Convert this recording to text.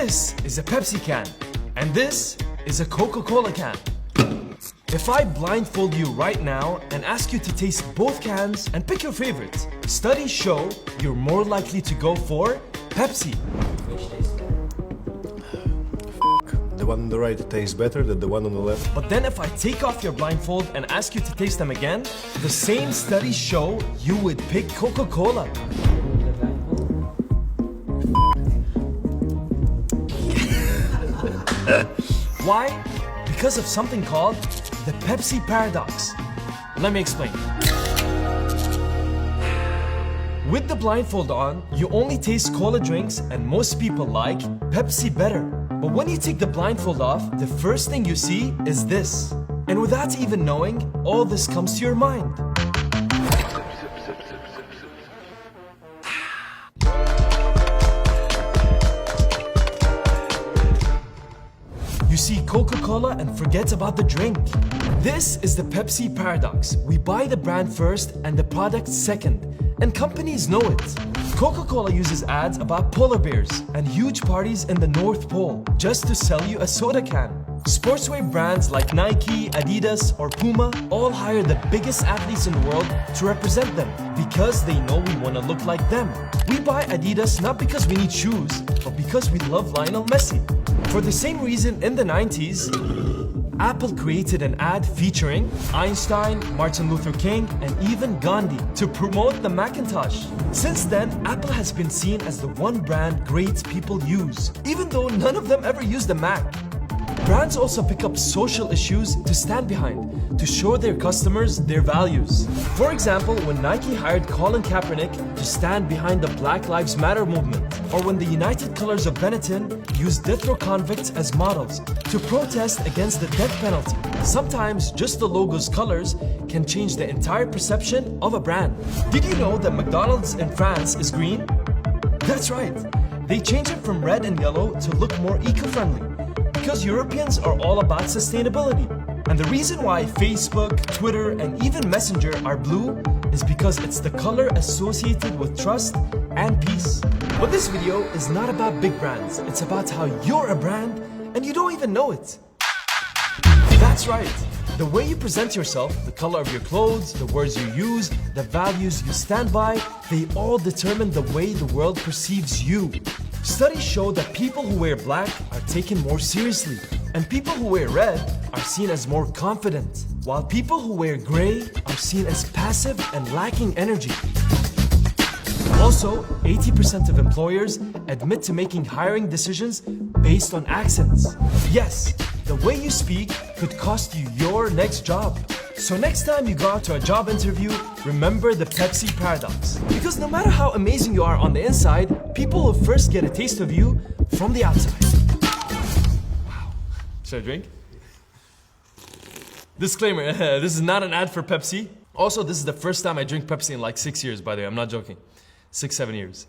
This is a Pepsi can, and this is a Coca-Cola can. If I blindfold you right now and ask you to taste both cans and pick your favorite, studies show you're more likely to go for Pepsi. The one on the right tastes better than the one on the left. But then if I take off your blindfold and ask you to taste them again, the same studies show you would pick Coca-Cola. Why? Because of something called the Pepsi paradox. Let me explain. With the blindfold on, you only taste cola drinks and most people like Pepsi better. But when you take the blindfold off, the first thing you see is this. And without even knowing, all this comes to your mind. You see Coca-Cola and forget about the drink. This is the Pepsi paradox. We buy the brand first and the product second. And companies know it. Coca-Cola uses ads about polar bears and huge parties in the North Pole just to sell you a soda can. Sportswear brands like Nike, Adidas, or Puma all hire the biggest athletes in the world to represent them because they know we want to look like them. We buy Adidas not because we need shoes, but because we love Lionel Messi. For the same reason, in the 90s, Apple created an ad featuring Einstein, Martin Luther King, and even Gandhi to promote the Macintosh. Since then, Apple has been seen as the one brand great people use, even though none of them ever used a Mac. Brands also pick up social issues to stand behind, to show their customers their values. For example, when Nike hired Colin Kaepernick to stand behind the Black Lives Matter movement, or when the United Colors of Benetton used death row convicts as models to protest against the death penalty. Sometimes just the logo's colors can change the entire perception of a brand. Did you know that McDonald's in France is green? That's right. They changed it from red and yellow to look more eco-friendly. Because Europeans are all about sustainability. And the reason why Facebook, Twitter, and even Messenger are blue is because it's the color associated with trust and peace. But this video is not about big brands. It's about how you're a brand and you don't even know it. That's right. The way you present yourself, the color of your clothes, the words you use, the values you stand by, they all determine the way the world perceives you. Studies show that people who wear black are taken more seriously, and people who wear red are seen as more confident, while people who wear gray are seen as passive and lacking energy. Also, 80% of employers admit to making hiring decisions based on accents. Yes, the way you speak could cost you your next job. So next time you go out to a job interview, remember the Pepsi paradox. Because no matter how amazing you are on the inside, people will first get a taste of you from the outside. Wow. Should I drink? Disclaimer, this is not an ad for Pepsi. Also, this is the first time I drink Pepsi in like 6 years, by the way. I'm not joking. 6, 7 years.